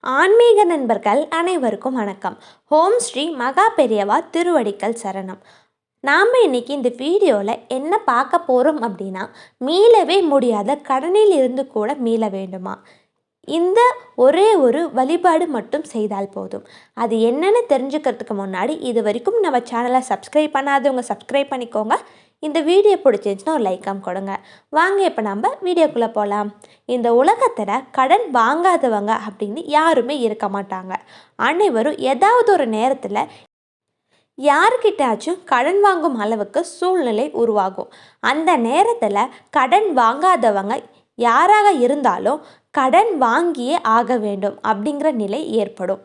ஆன்மீக நண்பர்கள் அனைவருக்கும் வணக்கம். ஓம் ஸ்ரீ மகா பெரியவா திருவடிகள் சரணம். நாம் இன்னைக்கு இந்த வீடியோவில் என்ன பார்க்க போகிறோம் அப்படின்னா, மீளவே முடியாத கடனில் இருந்து கூட மீள வேண்டுமா? இந்த ஒரே ஒரு வழிபாடு மட்டும் செய்தால் போதும். அது என்னென்னு தெரிஞ்சுக்கிறதுக்கு முன்னாடி இது வரைக்கும் நம்ம சேனலை சப்ஸ்கிரைப் பண்ணாதவங்க சப்ஸ்கிரைப் பண்ணிக்கோங்க. இந்த வீடியோ பிடிச்சிருந்துச்சுன்னா ஒரு லைக்காம் கொடுங்க. வாங்க இப்போ நம்ம வீடியோக்குள்ளே போகலாம். இந்த உலகத்தில் கடன் வாங்காதவங்க அப்படின்னு யாருமே இருக்க மாட்டாங்க. அனைவரும் ஏதாவது ஒரு நேரத்தில் யாருக்கிட்டாச்சும் கடன் வாங்கும் அளவுக்கு சூழ்நிலை உருவாகும். அந்த நேரத்தில் கடன் வாங்காதவங்க யாராக இருந்தாலும் கடன் வாங்கியே ஆக வேண்டும் அப்படிங்கிற நிலை ஏற்படும்.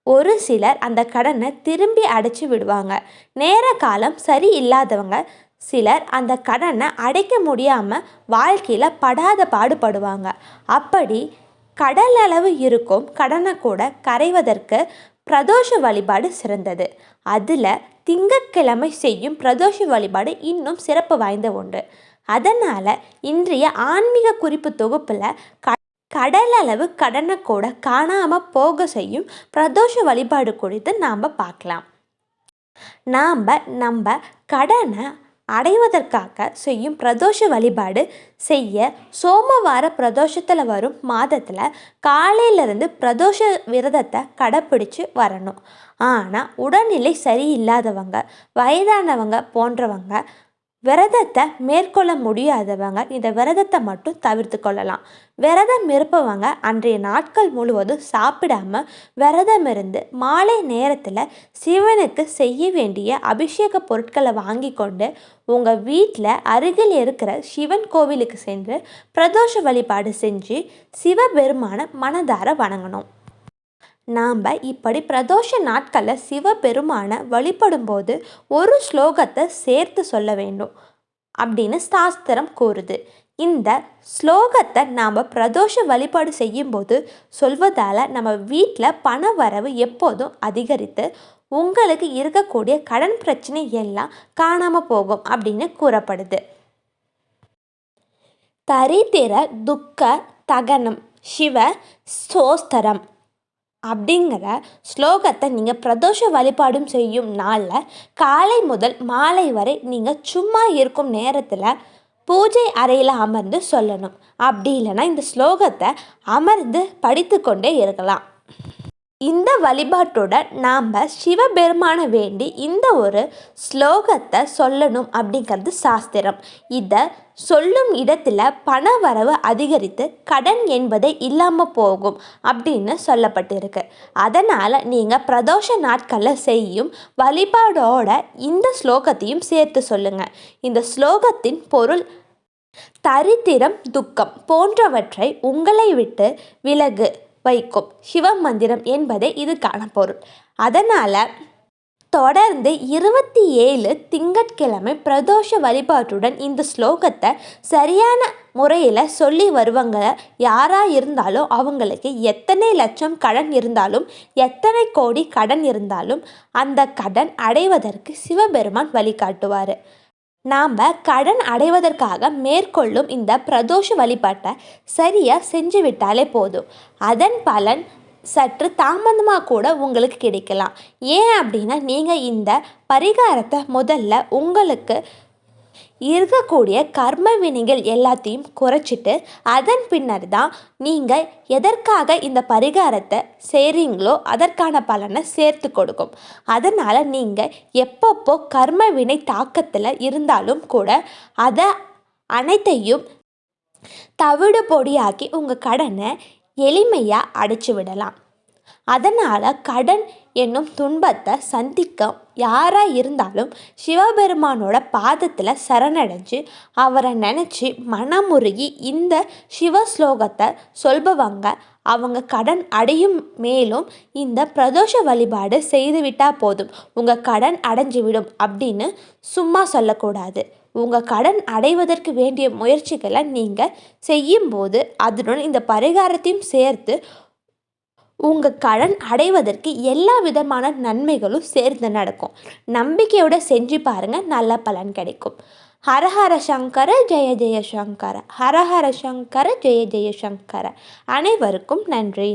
ஒரு சிலர் அந்த கடனை திரும்பி அடைச்சி விடுவாங்க. நேர காலம் சரி இல்லாதவங்க சிலர் அந்த கடனை அடைக்க முடியாமல் வாழ்க்கையில் படாத பாடுபடுவாங்க. அப்படி கடல் அளவு இருக்கும் கடனை கூட கரைவதற்கு பிரதோஷ வழிபாடு சிறந்தது. அதில் திங்கட்கிழமை செய்யும் பிரதோஷ வழிபாடு இன்னும் சிறப்பு வாய்ந்த ஒன்று. அதனால் இன்றைய ஆன்மீக குறிப்பு தொகுப்பில் கடல் அளவு கடனை கூட காணாமல் போக செய்யும் பிரதோஷ வழிபாடு குறித்து நாம் பார்க்கலாம். நம்ம கடனை அடைவதற்காக செய்யும் பிரதோஷ வழிபாடு செய்ய சோமவார பிரதோஷத்தில் வரும் மாதத்தில் காலையிலேருந்து பிரதோஷ விரதத்தை கடைப்பிடிச்சு வரணும். ஆனால் உடல்நிலை சரியில்லாதவங்க, வயதானவங்க போன்றவங்க விரதத்தை மேற்கொள்ள முடியாதவங்க இந்த விரதத்தை மட்டும் தவிர்த்து கொள்ளலாம். விரதம் இருப்பவங்க அன்றைய நாட்கள் முழுவதும் சாப்பிடாம விரதம் இருந்து மாலை நேரத்தில் சிவனுக்கு செய்ய வேண்டிய அபிஷேக பொருட்களை வாங்கி கொண்டு உங்கள் வீட்டில் அருகில் இருக்கிற சிவன் கோவிலுக்கு சென்று பிரதோஷ வழிபாடு செஞ்சு சிவபெருமான மனதார வணங்கணும். நாம் இப்படி பிரதோஷ நாட்களில் சிவபெருமானை வழிபடும்போது ஒரு ஸ்லோகத்தை சேர்த்து சொல்ல வேண்டும் அப்படின்னு சாஸ்திரம் கூறுது. இந்த ஸ்லோகத்தை நாம் பிரதோஷ வழிபாடு செய்யும்போது சொல்வதால் நம்ம வீட்டில் பண வரவு எப்போதும் அதிகரித்து உங்களுக்கு இருக்கக்கூடிய கடன் பிரச்சனை எல்லாம் காணாமல் போகும் அப்படின்னு கூறப்படுது. தரித்திர துக்க தகனம் சிவ சோஸ்தரம் அப்படிங்கிற ஸ்லோகத்தை நீங்கள் பிரதோஷ வழிபாடும் செய்யும் நாளில் காலை முதல் மாலை வரை நீங்கள் சும்மா இருக்கும் நேரத்தில் பூஜை அறையில் அமர்ந்து சொல்லணும். அப்படி இல்லைன்னா இந்த ஸ்லோகத்தை அமர்ந்து படித்து கொண்டே இருக்கலாம். இந்த வழிபாட்டுடன் நாம் சிவபெருமான வேண்டி இந்த ஒரு ஸ்லோகத்தை சொல்லணும் அப்படிங்கிறது சாஸ்திரம். இதை சொல்லும் இடத்துல பண வரவு அதிகரித்து கடன் என்பதை இல்லாமல் போகும் அப்படின்னு சொல்லப்பட்டிருக்கு. அதனால் நீங்கள் பிரதோஷ நாட்களில் செய்யும் வழிபாடோட இந்த ஸ்லோகத்தையும் சேர்த்து சொல்லுங்கள். இந்த ஸ்லோகத்தின் பொருள் தரித்திரம் துக்கம் போன்றவற்றை உங்களை விட்டு விலகு வைக்கும் சிவமந்திரம் என்பதே இதுக்கான பொருள். அதனால் தொடர்ந்து 27 திங்கட்கிழமை பிரதோஷ வழிபாட்டுடன் இந்த ஸ்லோகத்தை சரியான முறையில் சொல்லி வருவங்க யாராக இருந்தாலும் அவங்களுக்கு எத்தனை லட்சம் கடன் இருந்தாலும் எத்தனை கோடி கடன் இருந்தாலும் அந்த கடன் அடைவதற்கு சிவபெருமான் வழிகாட்டுவார். நாம் கடன் அடைவதற்காக மேற்கொள்ளும் இந்த பிரதோஷ வழிபாட்டை சரியாக செஞ்சு விட்டாலே போதும். அதன் பலன் சற்று தாமதமாக கூட உங்களுக்கு கிடைக்கலாம். ஏன் அப்படின்னா நீங்கள் இந்த பரிகாரத்தை முதல்ல உங்களுக்கு இருக்கக்கூடிய கர்ம வினைகள் எல்லாத்தையும் குறைச்சிட்டு அதன் பின்னர் தான் நீங்கள் எதற்காக இந்த பரிகாரத்தை செய்கிறீங்களோ அதற்கான பலனை சேர்த்து கொடுக்கும். அதனால் நீங்கள் எப்பப்போ கர்ம வினை தாக்கத்தில் இருந்தாலும் கூட அதை அனைத்தையும் தவிடு பொடியாக்கி உங்கள் கடனை எளிமையாக அடைச்சி விடலாம். அதனால் கடன் என்னும் துன்பத்தை சந்திக்க யாராக இருந்தாலும் சிவபெருமானோட பாதத்தில் சரணடைஞ்சு அவரை நினச்சி மனமுருகி இந்த சிவஸ்லோகத்தை சொல்பவங்க அவங்க கடன் அடையும். மேலும் இந்த பிரதோஷ வழிபாடு செய்துவிட்டால் போதும் உங்கள் கடன் அடைஞ்சு விடும் அப்படின்னு சும்மா சொல்லக்கூடாது. உங்கள் கடன் அடைவதற்கு வேண்டிய முயற்சிகளை நீங்கள் செய்யும்போது அதனுடன் இந்த பரிகாரத்தையும் சேர்த்து உங்கள் கடன் அடைவதற்கு எல்லா விதமான நன்மைகளும் சேர்ந்து நடக்கும். நம்பிக்கையோடு செஞ்சு பாருங்கள், நல்ல பலன் கிடைக்கும். ஹரஹர சங்கர ஜெய ஜெய சங்கர, ஹரஹர சங்கர ஜெய ஜெய சங்கர. அனைவருக்கும் நன்றி.